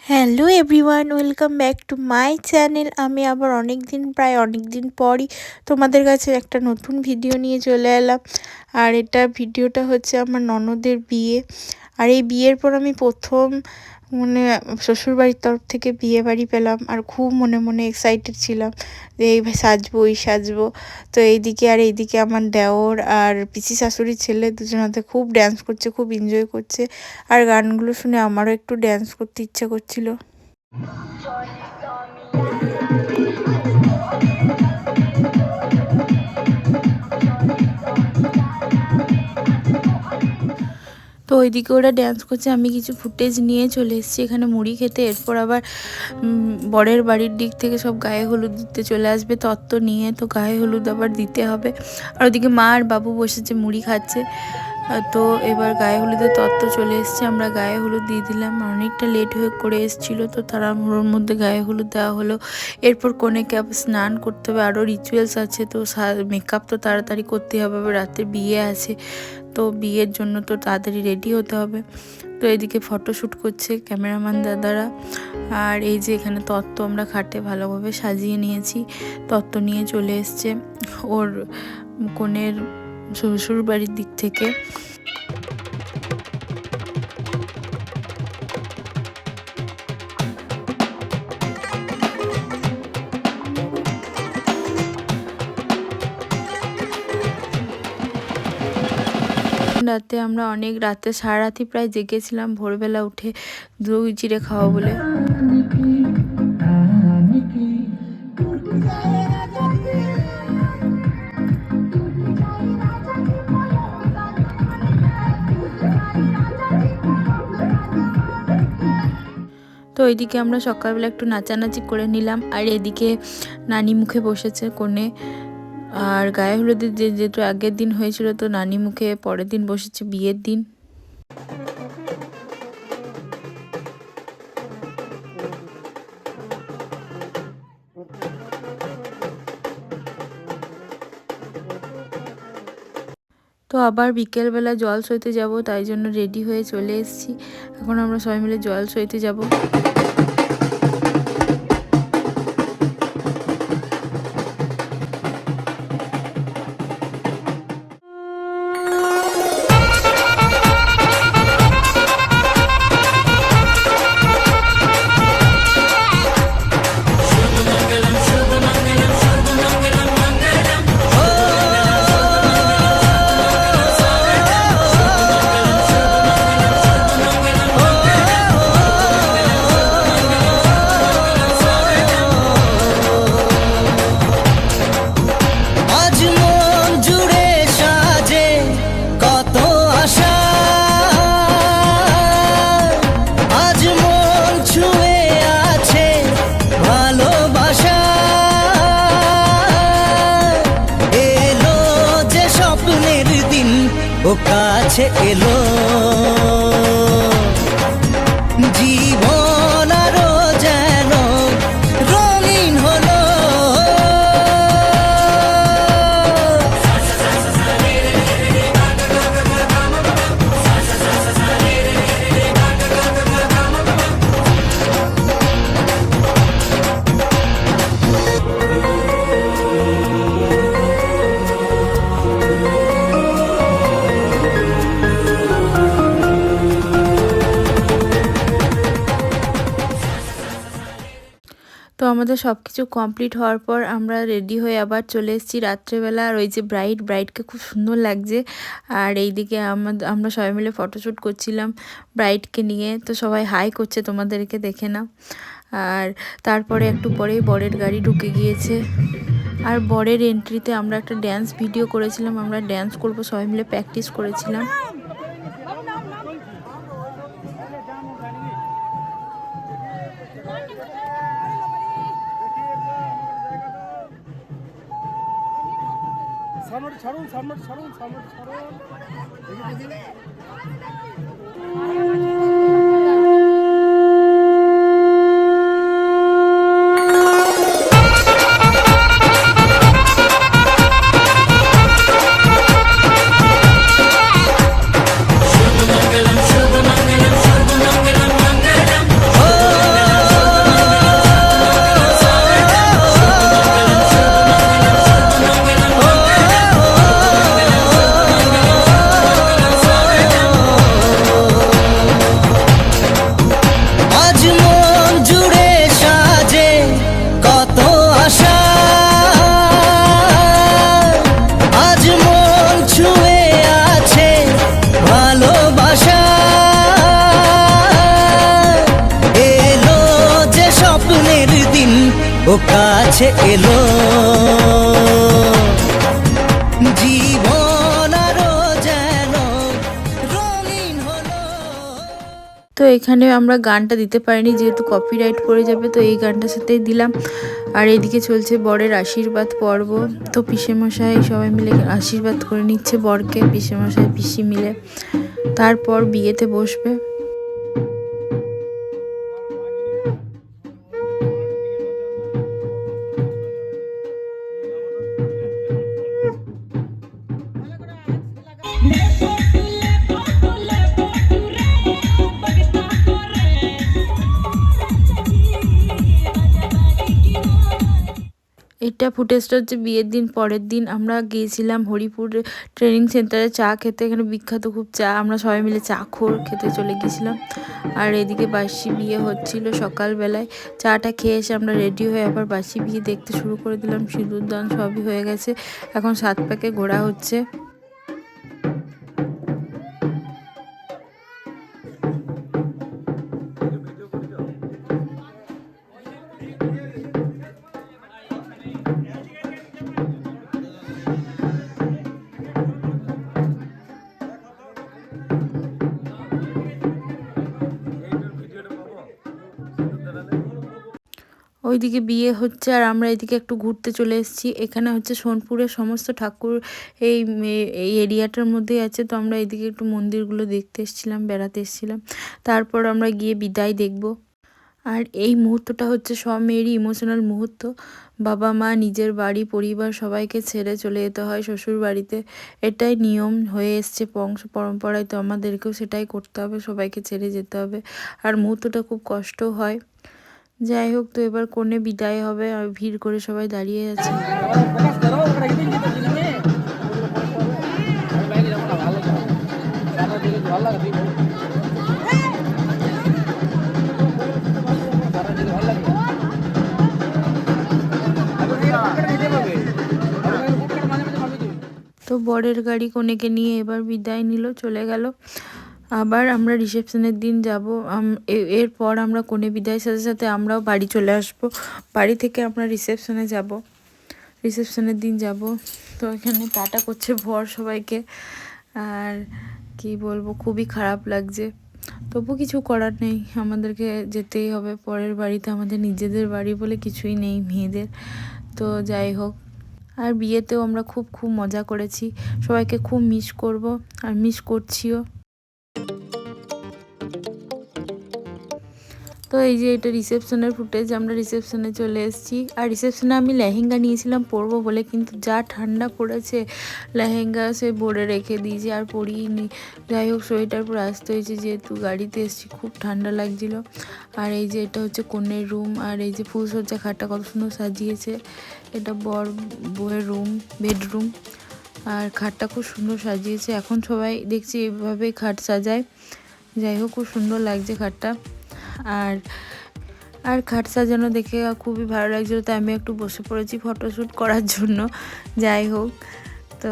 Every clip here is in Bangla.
Hello everyone, welcome back to my channel. আমি আবার প্রায় অনেক দিন পরই তোমাদের কাছে একটা নতুন ভিডিও নিয়ে চলে এলাম। আর ভিডিওটা হচ্ছে আমার ননদের বিয়ে। আর এই বিয়ের পর আমি প্রথম শ্বশুরবাড়ির তরফ থেকে বিয়ে বাড়ি পেলাম। আর খুব মনে মনে এক্সাইটেড ছিলাম যে এই সাজবো। তো এইদিকে আমার দেওর আর পিসি শাশুড়ির ছেলে দুজনাতে খুব ড্যান্স করছে, খুব এনজয় করছে। আর গানগুলো শুনে আমারও একটু ড্যান্স করতে ইচ্ছা করছিল। তো ওইদিকে ওরা ড্যান্স করছে, আমি কিছু ফুটেজ নিয়ে চলে এসেছি এখানে মুড়ি খেতে। এরপর আবার বরের বাড়ির দিক থেকে সব গায়ে হলুদ দিতে চলে আসবে তত্ত্ব নিয়ে, তো গায়ে হলুদ আবার দিতে হবে। আর ওদিকে মা আর বাবু বসেছে মুড়ি খাচ্ছে। তো এবার গায়ে হলুদের তত্ত্ব চলে এসছে, আমরা গায়ে হলুদ দিয়ে দিলাম। অনেকটা লেট হয়ে করে এসেছিলো, তো তাড়াহুড়োর মধ্যে গায়ে হলুদ দেওয়া হলো। এরপর কনেকে আবার স্নান করতে হবে, আরও রিচুয়ালস আছে। তো মেকআপ তো তাড়াতাড়ি করতে হবে, রাতে বিয়ে আছে, তো বিয়ের জন্য তো তাড়াতাড়ি রেডি হতে হবে। তো এদিকে ফটোশ্যুট করছে ক্যামেরাম্যান দাদারা। আর এই যে এখানে তত্ত্ব আমরা খাটে ভালোভাবে সাজিয়ে নিয়েছি, তত্ত্ব নিয়ে চলে এসছে ওর কনের শ্বশুর বাড়ির দিক থেকে। রাতে আমরা অনেক রাতে সারা রাতি প্রায় জেগেছিলাম, ভোরবেলা উঠে দই চিড়ে খাওয়া বলে। তো ওইদিকে আমরা সকালবেলা একটু নাচানাচি করে নিলাম। আর এদিকে নানি মুখে বসেছে কনে। আর গায়ে হলুদের যেহেতু আগের দিন হয়েছিল, তো নানি মুখে পরের দিন বসেছে বিয়ের দিন। তো আবার বিকেলবেলা জল সইতে যাব, তাই জন্য রেডি হয়ে চলে এসেছি। এখন আমরা সবাই মিলে জল সইতে যাব। ও কাছে এলো জীবন আরো যেন রঙিন হলো। তো আমাদের সব কিছু কমপ্লিট হওয়ার পর আমরা রেডি হয়ে আবার চলে এসেছি রাত্রেবেলা। আর ওই যে ব্রাইডকে খুব সুন্দর লাগছে। আর এইদিকে আমরা সবাই মিলে ফটোশ্যুট করছিলাম ব্রাইডকে নিয়ে। তো সবাই হাই করছে, তোমাদেরকে দেখে না। আর তারপরে একটু পরেই বরের গাড়ি ঢুকে গিয়েছে। আর বরের এন্ট্রিতে আমরা একটা ড্যান্স ভিডিও করেছিলাম, আমরা ড্যান্স করবো সবাই মিলে প্র্যাকটিস করেছিলাম। ছাড়ুন ও কাছে এলো জীবন আরো যেন রঙিন হলো। তো এখানে আমরা গানটা দিতে পারিনি যেহেতু কপিরাইট পড়ে যাবে, তো এই গানটার সাথেই দিলাম। আর এদিকে চলছে বরের আশীর্বাদ পর্ব। তো পিসেমশাই সবাই মিলে আশীর্বাদ করে নিচ্ছে বরকে, পিসেমশাই পিসি মিলে। তারপর বিয়েতে বসবে। এটা ফুটেজটা হচ্ছে বিয়ের দিন পরের দিন আমরা গিয়েছিলাম হরিপুর ট্রেনিং সেন্টারে চা খেতে। এখানে বিখ্যাত খুব চা, আমরা সবাই মিলে চা খেতে চলে গিয়েছিলাম। আর এদিকে বাসি বিয়ে হচ্ছিল সকালবেলায়। চাটা খেয়ে এসে আমরা রেডি হয়ে আবার বাসি বিয়ে দেখতে শুরু করে দিলাম। সিঁদুর দান সবই হয়ে গেছে, এখন 7 প্যাকে ঘোরা হচ্ছে। ওইদিকে বিয়ে হচ্ছে আর আমরা এদিকে একটু ঘুরতে চলে এসেছি। এখানে হচ্ছে সোনপুরের সমস্ত ঠাকুর এই এই এরিয়াটার মধ্যেই আছে। তো আমরা এদিকে একটু মন্দিরগুলো দেখতে এসেছিলাম, বেড়াতে এসেছিলাম। তারপর আমরা গিয়ে বিদায় দেখব। আর এই মুহূর্তটা হচ্ছে সব মেয়েরই ইমোশনাল মুহূর্ত। বাবা মা, নিজের বাড়ি, পরিবার সবাইকে ছেড়ে চলে যেতে হয় শ্বশুর বাড়িতে। এটাই নিয়ম হয়ে এসছে বংশ পরম্পরায়, তো আমাদেরকেও সেটাই করতে হবে, সবাইকে ছেড়ে যেতে হবে। আর মুহূর্তটা খুব কষ্ট হয়। যাই হোক, তো এবার কনে বিদায় হবে আর ভিড় করে সবাই দাঁড়িয়ে আছে। তো বরের গাড়ি কনেকে নিয়ে এবার বিদায় নিল, চলে গেল। আবার আমরা রিসেপশনের দিন যাব। এরপর আমরা কনে বিদায়ের সাথে সাথে আমরাও বাড়ি চলে আসব। বাড়ি থেকে আমরা রিসেপশনে যাব, রিসেপশনের দিন যাব। তো এখানে টাটা করছে বর সবাইকে। আর কি বলবো, খুবই খারাপ লাগছে, তবু কিছু করার নেই, আমাদেরকে যেতেই হবে পরের বাড়িতে। আমাদের নিজেদের বাড়ি বলে কিছুই নেই মেয়েদের। তো যাই হোক, আর বিয়েতেও আমরা খুব মজা করেছি। সবাইকে খুব মিস করব আর মিস করছিও। তো এই যে এটা রিসেপশনের ফুটেজ, আমরা রিসেপশনে চলে এসেছি। আর রিসেপশনে আমি লেহেঙ্গা নিয়েছিলাম পরবো বলে, কিন্তু যা ঠান্ডা পড়েছে লেহেঙ্গা সে ভরে রেখে দিয়েছি আর পরিনি। যাই হোক, সোয়েটার পরে আসতে হয়েছে যেহেতু গাড়িতে এসেছি, খুব ঠান্ডা লাগছিল। আর এই যে এটা হচ্ছে কনের রুম। আর এই যে ফুলসজ্জা খাটটা কত সুন্দর সাজিয়েছে, এটা বউয়ের রুম, বেডরুম। আর খাটটা খুব সুন্দর সাজিয়েছে। এখন সবাই দেখছি এভাবেই খাট সাজায়। যাই হোক, খুব সুন্দর লাগছে খাটটা। আর খাট সাজানো দেখে খুবই ভালো লাগছিলো, তাই আমি একটু বসে পড়েছি ফটোশ্যুট করার জন্য। যাই হোক, তো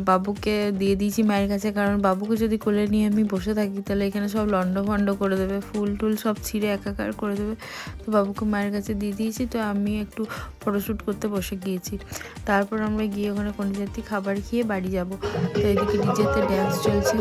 বাবুকে দিয়ে দিয়েছি মায়ের কাছে, কারণ বাবুকে যদি কোলে নিয়ে আমি বসে থাকি তাহলে এখানে সব লন্ডভন্ড করে দেবে, ফুল টুল সব ছিঁড়ে একাকার করে দেবে। তো বাবুকে মায়ের কাছে দিয়ে দিয়েছি। তো আমি একটু ফটোশ্যুট করতে বসে গিয়েছি। তারপর আমরা গিয়ে ওখানে কোনো জাতীয় খাবার খেয়ে বাড়ি যাব। তো এদিকে ডিজেতে ড্যান্স চলছে।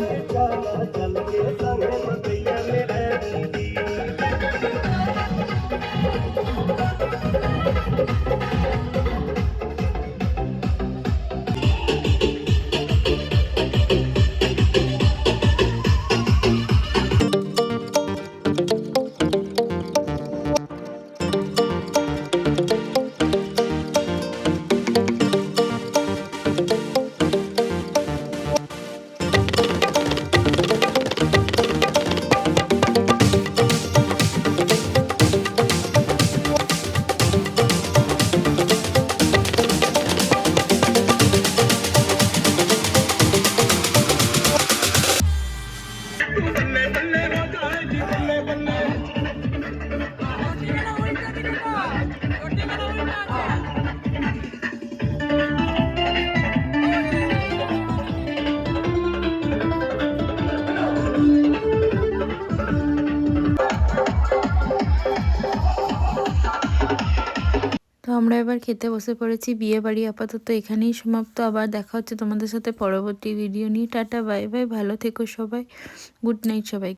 আমরা এবার খেতে বসে পড়েছি। বিয়ে বাড়ি আপাতত এখানেই সমাপ্ত। আবার দেখা হচ্ছে তোমাদের সাথে পরবর্তী ভিডিও নিয়ে। টাটা, বাই বাই, ভালো থেকো সবাই, গুড নাইট সবাই।